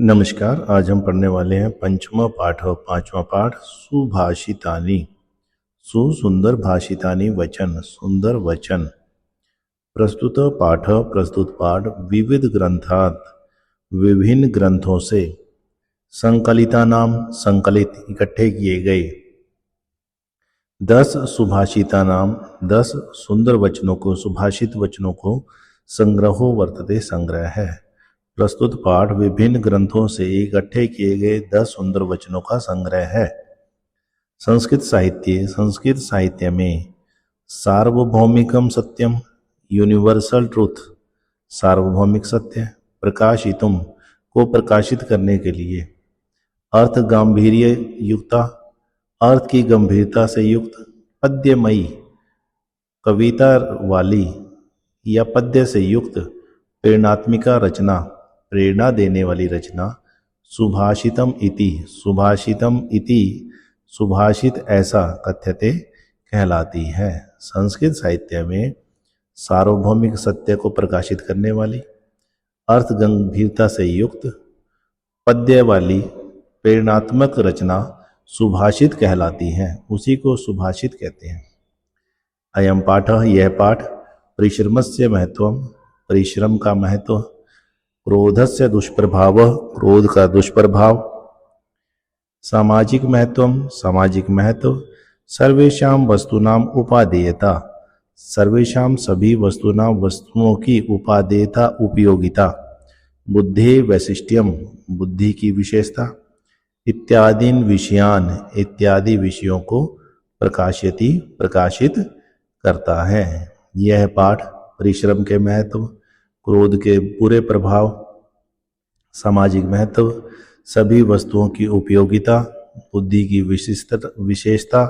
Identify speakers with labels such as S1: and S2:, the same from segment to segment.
S1: नमस्कार। आज हम पढ़ने वाले हैं पंचमा पाठ और पांचवा पाठ सुभाषितानि। सुंदर भाषितानि वचन, सुंदर वचन। प्रस्तुत पाठ विविध ग्रंथात, विभिन्न ग्रंथों से, संकलिता नाम संकलित इकट्ठे किए गए, 10 सुभाषिता नाम 10 सुंदर वचनों को, सुभाषित वचनों को संग्रहो वर्तते संग्रह है। प्रस्तुत पाठ विभिन्न ग्रंथों से इकट्ठे किए गए 10 सुंदर वचनों का संग्रह है। संस्कृत साहित्य में सार्वभौमिकम सत्यम, यूनिवर्सल ट्रूथ, सार्वभौमिक सत्य, प्रकाशितुम को प्रकाशित करने के लिए, अर्थ गांभीर्य युक्ता, अर्थ की गंभीरता से युक्त, पद्यमयी कविता वाली या पद्य से युक्त, प्रेरणात्मिका रचना, प्रेरणा देने वाली रचना, सुभाषितम इति सुभाषित ऐसा कथ्यते कहलाती है। संस्कृत साहित्य में सार्वभौमिक सत्य को प्रकाशित करने वाली, अर्थ गंभीरता से युक्त, पद्य वाली प्रेरणात्मक रचना सुभाषित कहलाती है, उसी को सुभाषित कहते हैं। अयम पाठ, यह पाठ, परिश्रमस्य महत्वम, परिश्रम का महत्व, क्रोधस्य दुष्प्रभाव, क्रोध का दुष्प्रभाव, सामाजिक महत्वम, सामाजिक महत्व, सर्वेषां वस्तूनाम उपादेयता, सर्वेषां सभी वस्तूनाम वस्तुओं की उपादेयता उपयोगिता, बुद्धि वैशिष्ट्यम बुद्धि की विशेषता, इत्यादीन विषयान इत्यादि विषयों को प्रकाशयति प्रकाशित करता है। यह पाठ परिश्रम के महत्व, क्रोध के बुरे प्रभाव, सामाजिक महत्व, सभी वस्तुओं की उपयोगिता, बुद्धि की विशेषता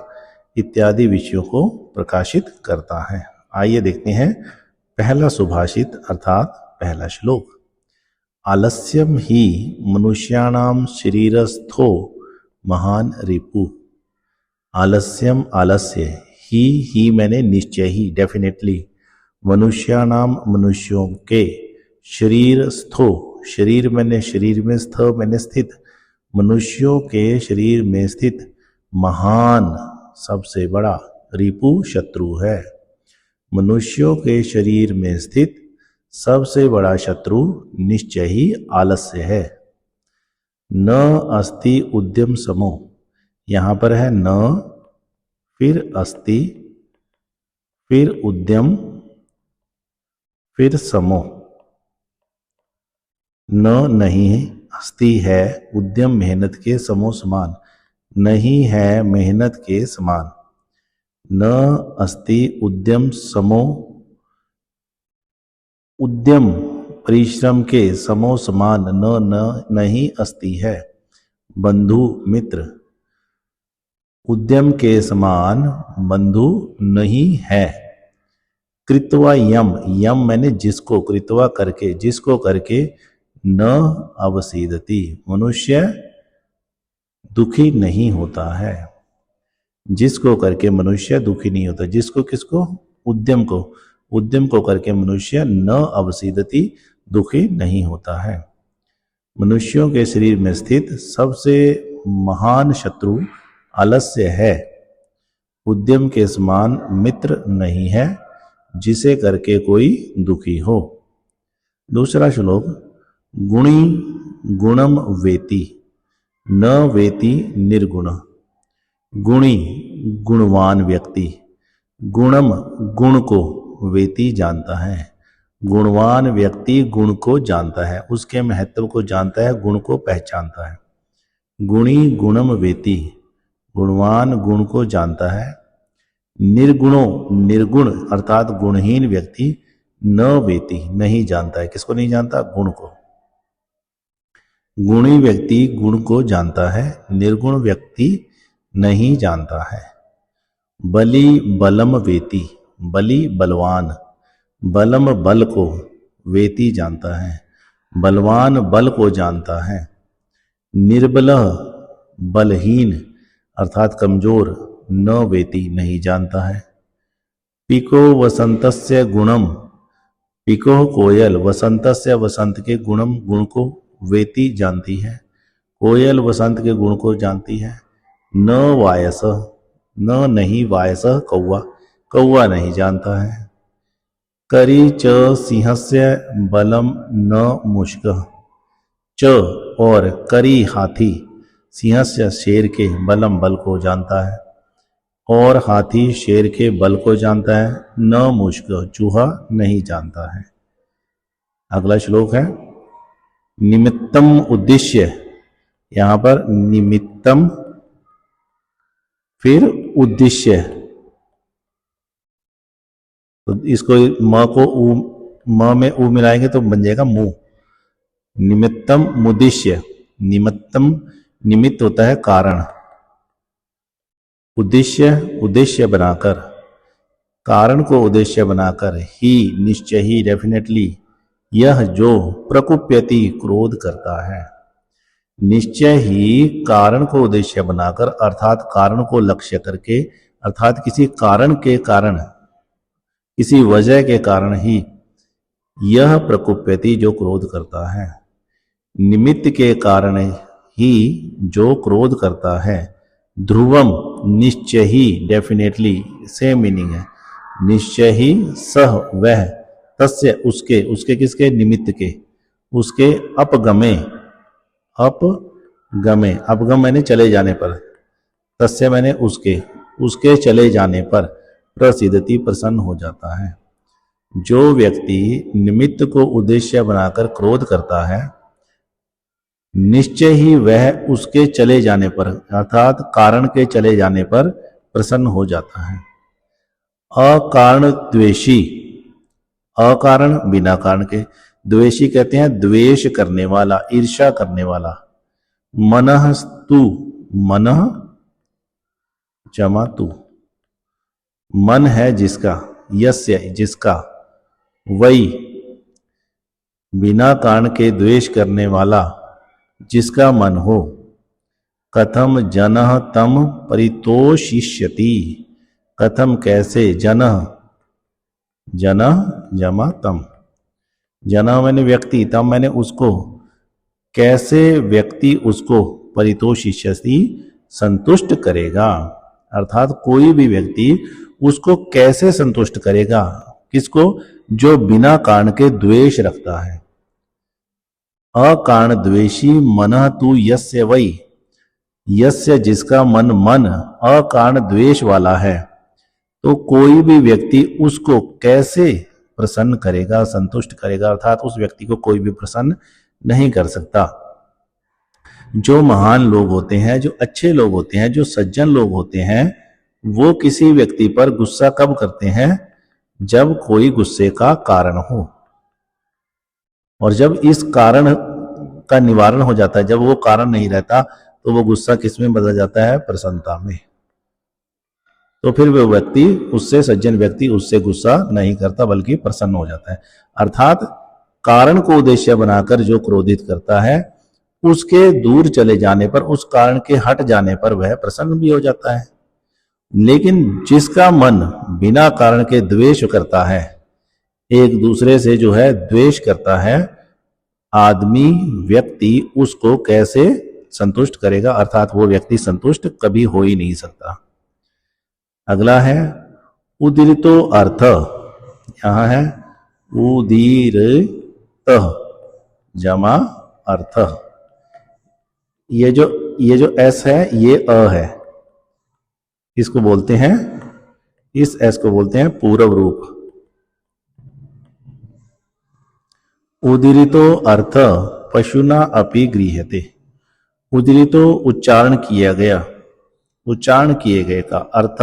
S1: इत्यादि विषयों को प्रकाशित करता है। आइए देखते हैं पहला सुभाषित अर्थात पहला श्लोक। आलस्यम ही मनुष्याणाम शरीरस्थो महान रिपु। आलस्यम आलस्य, ही मैंने निश्चय ही, डेफिनेटली, मनुष्याणाम मनुष्यों के, शरीर स्थो, शरीर मैंने शरीर में, स्थ मैंने स्थित, मनुष्यों के शरीर में स्थित, महान सबसे बड़ा, रिपु शत्रु है। मनुष्यों के शरीर में स्थित सबसे बड़ा शत्रु निश्चय ही आलस्य है। न अस्ति उद्यम समो, यहां पर है न, फिर अस्ति, फिर उद्यम, फिर समो। न नहीं, अस्ति है, उद्यम मेहनत के, समो समान, नहीं है मेहनत के समान। न अस्ति उद्यम समो, उद्यम परिश्रम के, समो समान, न नहीं अस्ति है। बंधु मित्र, उद्यम के समान बंधु नहीं है। कृत्वा यम, यम मैंने जिसको, कृत्वा करके, जिसको करके, न अवसीदति, मनुष्य दुखी नहीं होता है। जिसको करके मनुष्य दुखी नहीं होता, जिसको, किसको, उद्यम को, उद्यम को करके मनुष्य न अवसीदति, दुखी नहीं होता है। मनुष्यों के शरीर में स्थित सबसे महान शत्रु आलस्य है। उद्यम के समान मित्र नहीं है जिसे करके कोई दुखी हो। दूसरा श्लोक। गुणी गुणम वेति, न वेति निर्गुण। गुणी गुणवान व्यक्ति, गुणम गुण को, वेति जानता है, गुणवान व्यक्ति गुण को जानता है, उसके महत्व को जानता है, गुण को पहचानता है। गुणी गुणम वेति, गुणवान गुण को जानता है। निर्गुणो, निर्गुण अर्थात गुणहीन व्यक्ति, न वेति नहीं जानता है, किसको नहीं जानता, गुण को। गुणी व्यक्ति गुण को जानता है, निर्गुण व्यक्ति नहीं जानता है। बली बलम वेति, बली बलवान, बलम बल को, वेति जानता है, बलवान बल को जानता है। निर्बल बलहीन अर्थात कमजोर, न वेति नहीं जानता है। पिको वसंतस्य गुणम, पिको कोयल, वसंतस्य वसंत के, गुणम गुण को, वेति जानती है। कोयल वसंत के गुण को जानती है। न वायस, न नहीं वायस कौवा, कौवा नहीं जानता है। करी च सिंहस्य बलम न मुष्क, च और करी हाथी सिंहस्य शेर के बलम बल को जानता है, और हाथी शेर के बल को जानता है। न मुष्क चूहा नहीं जानता है। अगला श्लोक है निमित्तम उद्देश्य, यहां पर निमित्तम फिर उद्देश्य, तो इसको म को उ, म में उ मिलाएंगे तो बन जाएगा मुंह। निमित्तम मुद्देश्य, निमित्तम निमित्त होता है कारण, उद्देश्य उद्देश्य बनाकर, कारण को उद्देश्य बनाकर, ही निश्चय ही डेफिनेटली, यह जो प्रकुप्यति क्रोध करता है। निश्चय ही कारण को उद्देश्य बनाकर अर्थात कारण को लक्ष्य करके, अर्थात किसी कारण के कारण, किसी वजह के कारण ही यह प्रकुप्यति जो क्रोध करता है। निमित्त के कारण ही जो क्रोध करता है। ध्रुवम निश्चय ही डेफिनेटली, सेम मीनिंग है। निश्चय ही सह वह, तस्य उसके, उसके किसके, निमित्त के, उसके अपगमे, अपगमे, अपगम मैंने चले जाने पर, तस्य मैंने उसके, उसके चले जाने पर, प्रसिद्धति प्रसन्न हो जाता है। जो व्यक्ति निमित्त को उद्देश्य बनाकर क्रोध करता है, निश्चय ही वह उसके चले जाने पर, अर्थात कारण के चले जाने पर प्रसन्न हो जाता है। अकारण द्वेषी, अकारण बिना कारण के, द्वेषी कहते हैं द्वेष करने वाला, ईर्ष्या करने वाला। मनस्तु, मनः जमा तु, मन है जिसका, यस्य जिसका, वही बिना कारण के द्वेष करने वाला जिसका मन हो। कथम जनः तम परितोषिष्यति, कथम कैसे, जनः जनः जमा तम, जनः मैंने व्यक्ति, तम मैंने उसको, कैसे व्यक्ति उसको, परितोषिष्यति संतुष्ट करेगा, अर्थात कोई भी व्यक्ति उसको कैसे संतुष्ट करेगा, किसको, जो बिना कारण के द्वेष रखता है। अकारण द्वेषी मनः तु यस्य वै, यस्य जिसका मन, मन अकारण द्वेष वाला है, तो कोई भी व्यक्ति उसको कैसे प्रसन्न करेगा, संतुष्ट करेगा, अर्थात उस व्यक्ति को कोई भी प्रसन्न नहीं कर सकता। जो महान लोग होते हैं, जो अच्छे लोग होते हैं, जो सज्जन लोग होते हैं, वो किसी व्यक्ति पर गुस्सा कब करते हैं, जब कोई गुस्से का कारण हो, और जब इस कारण का निवारण हो जाता है, जब वो कारण नहीं रहता, तो वो गुस्सा किस में बदल जाता है, प्रसन्नता में। तो फिर वो व्यक्ति, उससे सज्जन व्यक्ति उससे गुस्सा नहीं करता बल्कि प्रसन्न हो जाता है। अर्थात कारण को उद्देश्य बनाकर जो क्रोधित करता है, उसके दूर चले जाने पर, उस कारण के हट जाने पर वह प्रसन्न भी हो जाता है। लेकिन जिसका मन बिना कारण के द्वेष करता है, एक दूसरे से जो है द्वेष करता है, आदमी व्यक्ति उसको कैसे संतुष्ट करेगा, अर्थात वो व्यक्ति संतुष्ट कभी हो ही नहीं सकता। अगला है उदीरितो अर्थ, यहां है उदीरित जमा अर्थ। ये जो एस है ये अ है, इसको बोलते हैं, इस एस को बोलते हैं पूर्व रूप। उदीरितो अर्थ पशुना अपि गृह्यते, उदीरितो उच्चारण किया गया, उच्चारण किए गए का अर्थ,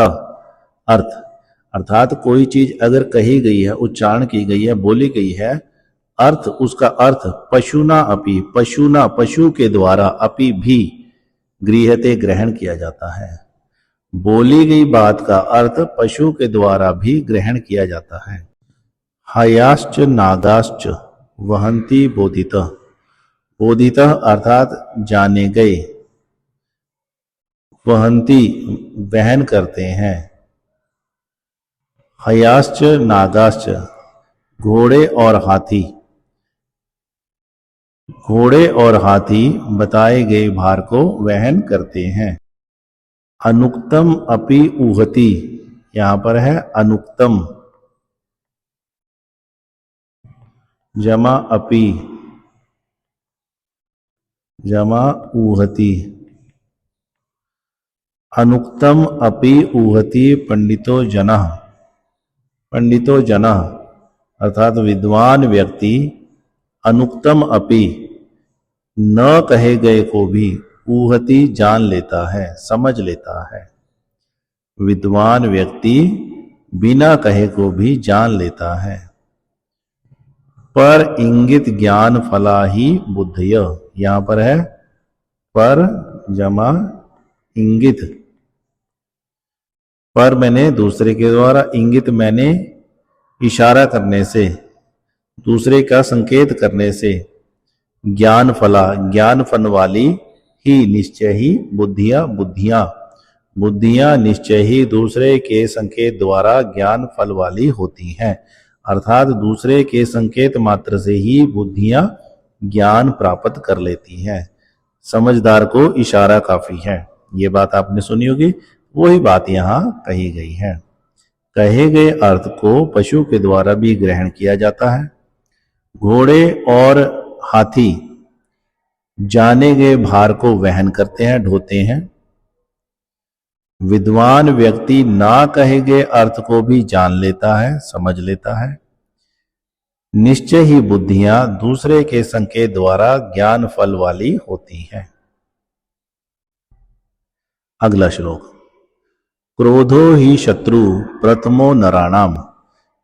S1: अर्थ अर्थात कोई चीज अगर कही गई है, उच्चारण की गई है, बोली गई है, अर्थ, उसका अर्थ पशुना अपि, पशुना पशु के द्वारा, अपि भी, गृह्यते ग्रहण किया जाता है। बोली गई बात का अर्थ पशु के द्वारा भी ग्रहण किया जाता है। हयाश्च नागाश्च वहंती बोधितः, बोधितः अर्थात जाने गए, वहंती वहन करते हैं, हयाश्च नागाश्च घोड़े और हाथी, घोड़े और हाथी बताए गए भार को वहन करते हैं। अनुक्तम अपि उहति, यहां पर है अनुक्तम जमा अपि जमा उहति। अनुक्तम अपि उहति पंडितो जनः, पंडितो जनः अर्थात विद्वान व्यक्ति अनुक्तम अपि न कहे गए को भी उहति जान लेता है, समझ लेता है। विद्वान व्यक्ति बिना कहे को भी जान लेता है। पर इंगित ज्ञान फला ही बुद्धय, यहां पर है पर जमा इंगित। पर मैंने दूसरे के द्वारा, इंगित मैंने इशारा करने से, दूसरे का संकेत करने से, ज्ञान फला ज्ञान फल वाली ही निश्चय ही बुद्धियां बुद्धियां बुद्धियां निश्चय ही दूसरे के संकेत द्वारा ज्ञान फल वाली होती हैं। अर्थात दूसरे के संकेत मात्र से ही बुद्धियां ज्ञान प्राप्त कर लेती हैं। समझदार को इशारा काफी है, ये बात आपने सुनी होगी, वही बात यहाँ कही गई है। कहे गए अर्थ को पशु के द्वारा भी ग्रहण किया जाता है। घोड़े और हाथी जाने गए भार को वहन करते हैं, ढोते हैं। विद्वान व्यक्ति ना कहे गए अर्थ को भी जान लेता है, समझ लेता है। निश्चय ही बुद्धियां दूसरे के संकेत द्वारा ज्ञान फल वाली होती हैं। अगला श्लोक। क्रोधो ही शत्रु प्रथमो नराणाम,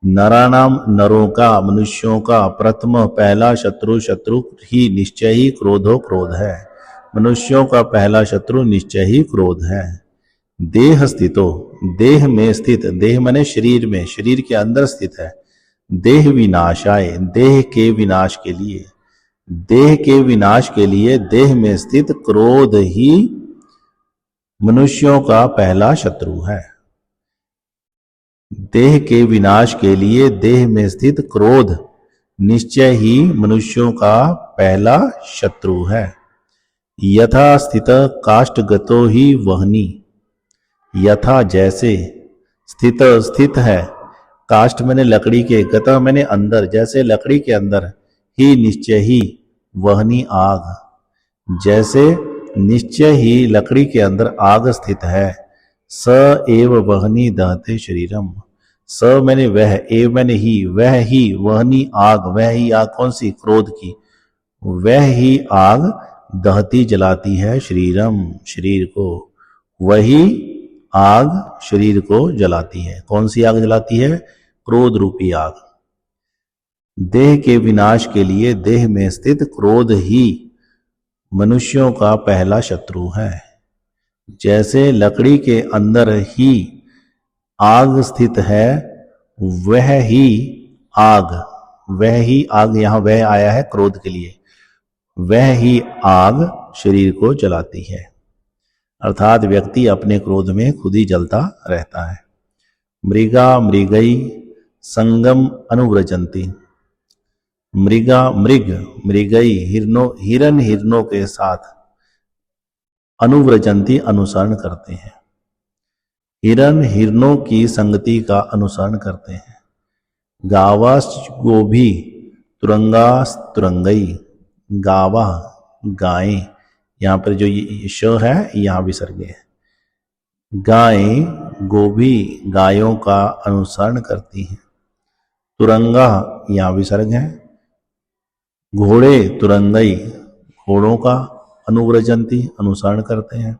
S1: नराणाम नरों का, मनुष्यों का प्रथम पहला शत्रु, शत्रु ही निश्चय ही क्रोधो क्रोध है। मनुष्यों का पहला शत्रु निश्चय ही क्रोध है। देह स्थितो, देह में स्थित, देह माने शरीर में, शरीर के अंदर स्थित है। देह विनाशाय, देह के विनाश के लिए, देह के विनाश के लिए देह में स्थित क्रोध ही मनुष्यों का पहला शत्रु है। देह के विनाश के लिए देह में स्थित क्रोध निश्चय ही मनुष्यों का पहला शत्रु है। यथा स्थित काष्ठगतो ही वहनी, यथा जैसे, स्थित स्थित है, काष्ठ मैंने लकड़ी के, गता मैंने अंदर, जैसे लकड़ी के अंदर, ही निश्चय ही वहनी आग, जैसे निश्चय ही लकड़ी के अंदर आग स्थित है। स एव वहनी दहते शरीरम, स मैंने वह, एव मैंने ही, वह ही वहनी आग, वह ही आग कौन सी, क्रोध की, वह ही आग दहती जलाती है शरीरम, शरीर को, वही आग शरीर को जलाती है। कौन सी आग जलाती है, क्रोध रूपी आग। देह के विनाश के लिए देह में स्थित क्रोध ही मनुष्यों का पहला शत्रु है। जैसे लकड़ी के अंदर ही आग स्थित है, वह ही आग, वह ही आग, यहां वह आया है क्रोध के लिए, वह ही आग शरीर को जलाती है। अर्थात व्यक्ति अपने क्रोध में खुद ही जलता रहता है। मृगा मृगई संगम अनुव्रजंती, मृगा मृग मृगई हिरणों, हिरन हिरणों के साथ, अनुव्रजंती अनुसरण करते हैं, हिरन हिरणों की संगति का अनुसरण करते हैं। गावास गोभी तुरंगास तुरंगई, गावा गायें, यहां पर जो ये श है यहां विसर्ग है। गायें गोभी गायों का अनुसरण करती हैं। तुरंगा यहां विसर्ग है। घोड़े तुरंगई घोड़ों का अनुव्रजंती अनुसरण करते हैं।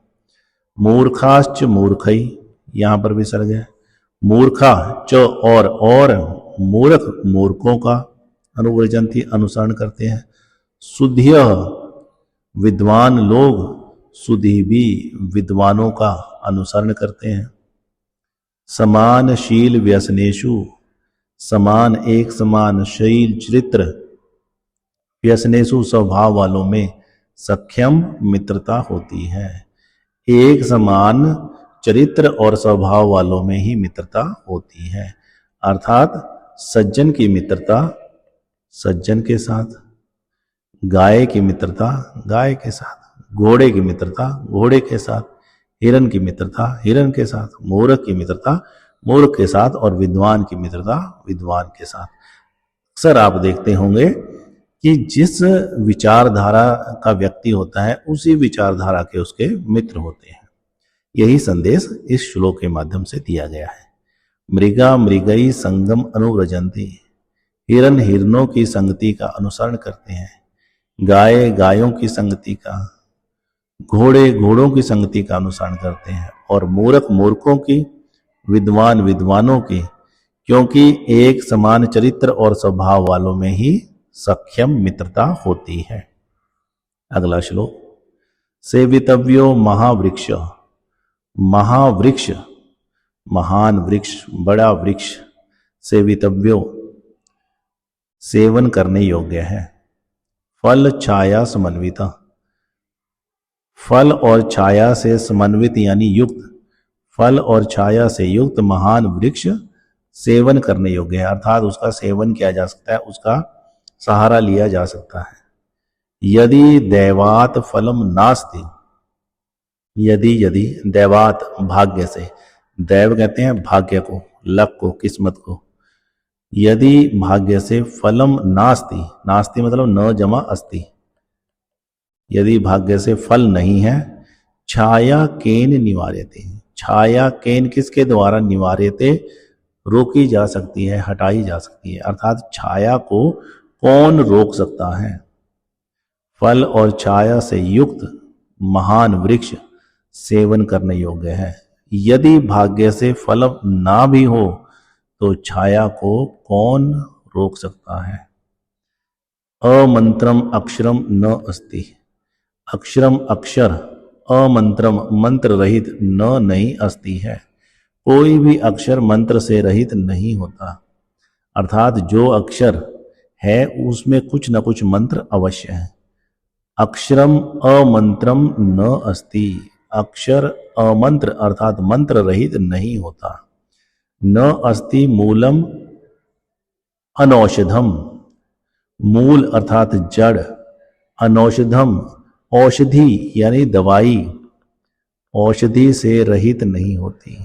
S1: मूर्खाश्च मूर्खई यहां पर विसर्ग है। मूर्खा च और मूर्ख मूर्खों का अनुव्रजंती अनुसरण करते हैं। सुध्य विद्वान लोग, सुधी भी विद्वानों का अनुसरण करते हैं। समानशील व्यसनेषु, समान एक समान शील चरित्र, व्यसनेषु स्वभाव वालों में सख्यम मित्रता होती है। एक समान चरित्र और स्वभाव वालों में ही मित्रता होती है। अर्थात सज्जन की मित्रता सज्जन के साथ, गाय की मित्रता गाय के साथ, घोड़े की मित्रता घोड़े के साथ, हिरन की मित्रता हिरन के साथ, मूर्ख की मित्रता मूर्ख के साथ और विद्वान की मित्रता विद्वान के साथ। अक्सर आप देखते होंगे कि जिस विचारधारा का व्यक्ति होता है उसी विचारधारा के उसके मित्र होते हैं। यही संदेश इस श्लोक के माध्यम से दिया गया है। मृगा मृगई संगम अनुव्रजंती, हिरन हिरनों की संगति का अनुसरण करते हैं, गाय गायों की संगति का, घोड़े घोड़ों की संगति का अनुसरण करते हैं, और मूर्ख मूर्खों की, विद्वान विद्वानों की, क्योंकि एक समान चरित्र और स्वभाव वालों में ही सक्षम मित्रता होती है। अगला श्लोक, सेवितव्यो महावृक्ष, महावृक्ष महान वृक्ष, बड़ा वृक्ष, सेवितव्यो सेवन करने योग्य है। फल छाया समन्विता, फल और छाया से समन्वित यानी युक्त, फल और छाया से युक्त महान वृक्ष सेवन करने योग्य है, अर्थात उसका सेवन किया जा सकता है, उसका सहारा लिया जा सकता है। यदि दैवात फलम नास्ति, यदि यदि दैवात भाग्य से, दैव कहते हैं भाग्य को, लक को, किस्मत को। यदि भाग्य से फलम नास्ति, नास्ति मतलब न जमा अस्ति, यदि भाग्य से फल नहीं है, छाया केन निवार्यते, छाया केन किसके द्वारा निवार्यते, रोकी जा सकती है, हटाई जा सकती है, अर्थात छाया को कौन रोक सकता है। फल और छाया से युक्त महान वृक्ष सेवन करने योग्य है। यदि भाग्य से फल ना भी हो तो छाया को कौन रोक सकता है। अमंत्रम अक्षरम न अस्ति, अक्षरम अक्षर, अमंत्रम मंत्र रहित न नहीं अस्ति है, कोई भी अक्षर मंत्र से रहित नहीं होता, अर्थात जो अक्षर है उसमें कुछ न कुछ मंत्र अवश्य है। अक्षरम अमंत्रम न अस्ति, अक्षर अमंत्र अर्थात मंत्र रहित नहीं होता। न अस्ति मूलम अनौषधम, मूल अर्थात जड़, अनौषधम औषधि यानी दवाई, औषधि से रहित नहीं होती,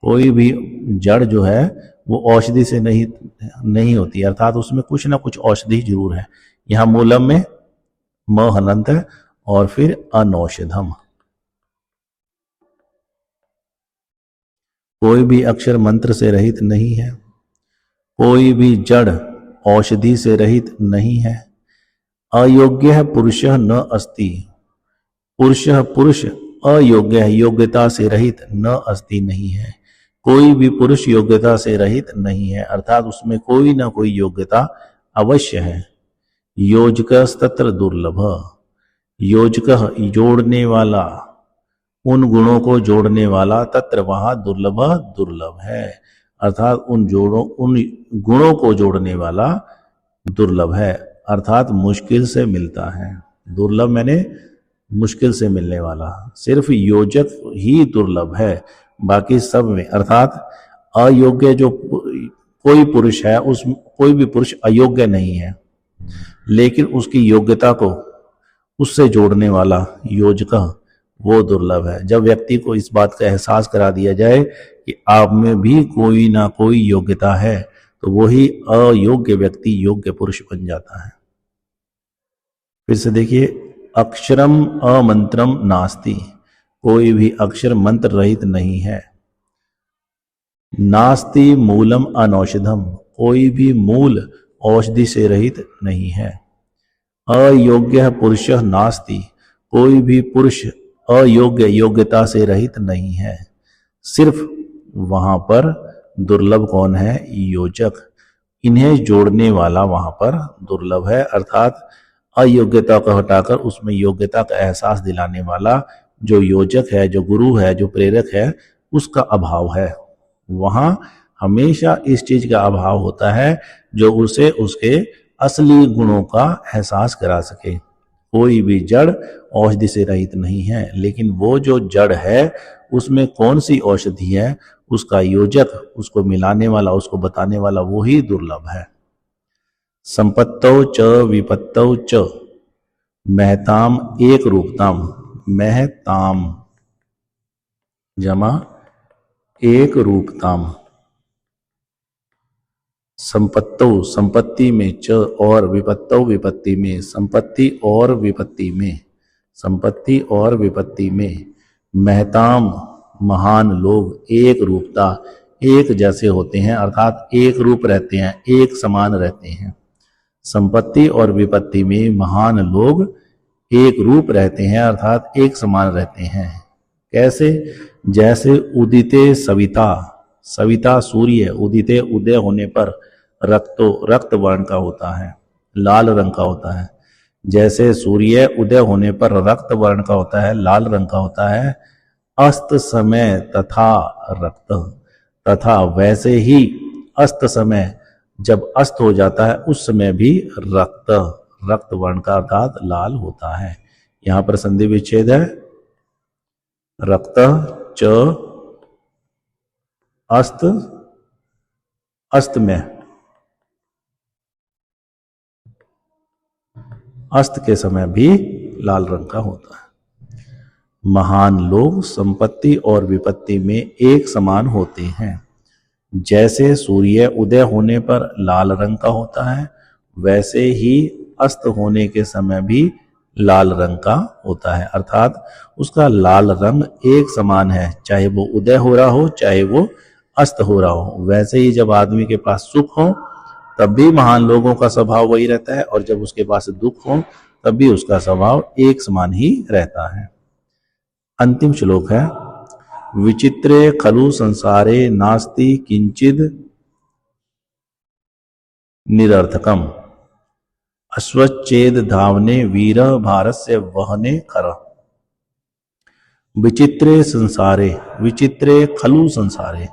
S1: कोई भी जड़ जो है वो औषधि से नहीं होती, अर्थात उसमें कुछ ना कुछ औषधि जरूर है। यहाँ मूलम में म हलंत है और फिर अनौषधम, कोई भी अक्षर मंत्र से रहित नहीं है, कोई भी जड़ औषधि से रहित नहीं है। अयोग्य पुरुष न अस्ति, पुरुष पुरुष अयोग्य है, योग्यता से रहित, न अस्ति नहीं है, कोई भी पुरुष योग्यता से रहित नहीं है, अर्थात उसमें कोई ना कोई योग्यता अवश्य है। योजकस्तत्र दुर्लभ, योजक जोड़ने वाला, उन गुणों को जोड़ने वाला, तत्र वहां दुर्लभ दुर्लभ है, अर्थात उन गुणों को जोड़ने वाला दुर्लभ है, अर्थात मुश्किल से मिलता है। दुर्लभ मैंने मुश्किल से मिलने वाला, सिर्फ योजक ही दुर्लभ है, बाकी सब में, अर्थात अयोग्य जो कोई पुरुष है, उस कोई भी पुरुष अयोग्य नहीं है, लेकिन उसकी योग्यता को उससे जोड़ने वाला योजक वो दुर्लभ है। जब व्यक्ति को इस बात का एहसास करा दिया जाए कि आप में भी कोई ना कोई योग्यता है, तो वही अयोग्य व्यक्ति योग्य पुरुष बन जाता है। फिर से देखिए, अक्षरम अमंत्रम नास्ति, कोई भी अक्षर मंत्र रहित नहीं है। नास्ति मूलम अनौषधम, कोई भी मूल औषधि से रहित नहीं है। अयोग्य पुरुष नास्ति, कोई भी पुरुष अयोग्य योग्यता से रहित नहीं है। सिर्फ वहां पर दुर्लभ कौन है? योजक, इन्हें जोड़ने वाला वहां पर दुर्लभ है, अर्थात अयोग्यता को हटाकर उसमें योग्यता का एहसास दिलाने वाला जो योजक है, जो गुरु है, जो प्रेरक है, उसका अभाव है। वहां हमेशा इस चीज का अभाव होता है जो उसे उसके असली गुणों का एहसास करा सके। कोई भी जड़ औषधि से रहित नहीं है, लेकिन वो जो जड़ है उसमें कौन सी औषधि है, उसका योजक, उसको मिलाने वाला, उसको बताने वाला वो ही दुर्लभ है। संपत्तौ च विपत्तौ च, महताम एक रूपताम, महताम जमा एक रूपताम। संपत्तो संपत्ति में च और विपत्तो विपत्ति में, संपत्ति और विपत्ति में, संपत्ति और विपत्ति में। महताम महान लोग एक रूपता एक जैसे होते हैं, अर्थात एक रूप रहते हैं, एक समान रहते हैं। संपत्ति और विपत्ति में महान लोग एक रूप रहते हैं, अर्थात एक समान रहते हैं। कैसे? जैसे उदिते सविता, सविता सूर्य उदिते उदय होने पर रक्त वर्ण का होता है, लाल रंग का होता है। जैसे सूर्य उदय होने पर रक्त वर्ण का होता है, लाल रंग का होता है। अस्त समय तथा रक्त, तथा वैसे ही अस्त समय जब अस्त हो जाता है उस समय भी रक्त वर्ण का अर्थात लाल होता है। यहां पर संधि विच्छेद है। रक्त च अस्त, अस्त में, अस्त के समय भी लाल रंग का होता है। महान लोग संपत्ति और विपत्ति में एक समान होते हैं। जैसे सूर्य उदय होने पर लाल रंग का होता है, वैसे ही अस्त होने के समय भी लाल रंग का होता है, अर्थात उसका लाल रंग एक समान है, चाहे वो उदय हो रहा हो चाहे वो अस्त हो रहा हो। वैसे ही जब आदमी के पास सुख हो तब भी महान लोगों का स्वभाव वही रहता है, और जब उसके पास दुख हो तब भी उसका स्वभाव एक समान ही रहता है। अंतिम श्लोक है, विचित्रे खलु संसारे नास्ति किंचिद निरर्थकम, अश्वच्छेद धावने वीर भारस्य वहने खर। विचित्रे संसारे, विचित्रे खलु संसारे,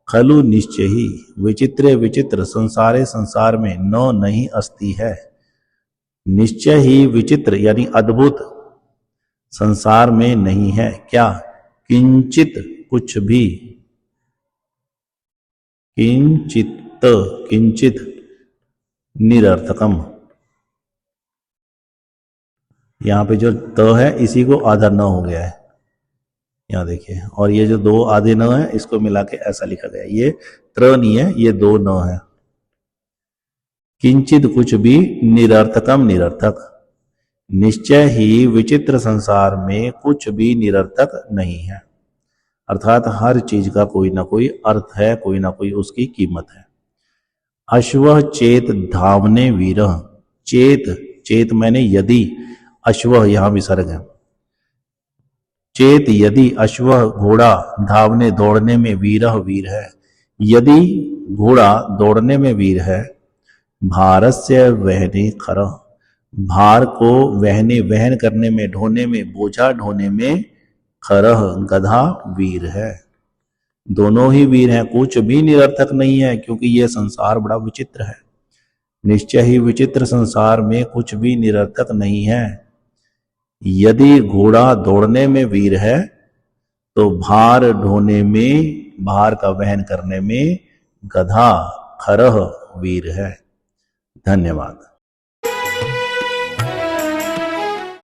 S1: खलु निश्चय ही, विचित्रे विचित्र, संसारे संसार में, न नहीं अस्ति है, निश्चय ही विचित्र यानी अद्भुत संसार में नहीं है। क्या? किंचित कुछ भी, किंचित निरर्थकम। यहां पे जो त है इसी को आधा न हो गया है, यहां देखिए, और ये जो दो आधे न है इसको मिला के ऐसा लिखा गया, ये त्र नहीं है, ये दो न है। किंचित कुछ भी, निरर्थकम निरर्थक, निश्चय ही विचित्र संसार में कुछ भी निरर्थक नहीं है, अर्थात हर चीज का कोई ना कोई अर्थ है, कोई ना कोई उसकी कीमत है। अश्व चेत धावने वीर, चेत, चेत मैंने यदि, अश्व यहां विसर्ग है। चेत यदि, अश्व घोड़ा, धावने दौड़ने में, वीर वीर है। यदि घोड़ा दौड़ने में वीर है, भारस्य वहने खर, भार को वहने वहन करने में, ढोने में, बोझा ढोने में, खरह गधा वीर है। दोनों ही वीर हैं, कुछ भी निरर्थक नहीं है, क्योंकि यह संसार बड़ा विचित्र है। निश्चय ही विचित्र संसार में कुछ भी निरर्थक नहीं है। यदि घोड़ा दौड़ने में वीर है तो भार ढोने में, भार का वहन करने में गधा खरह वीर है। धन्यवाद।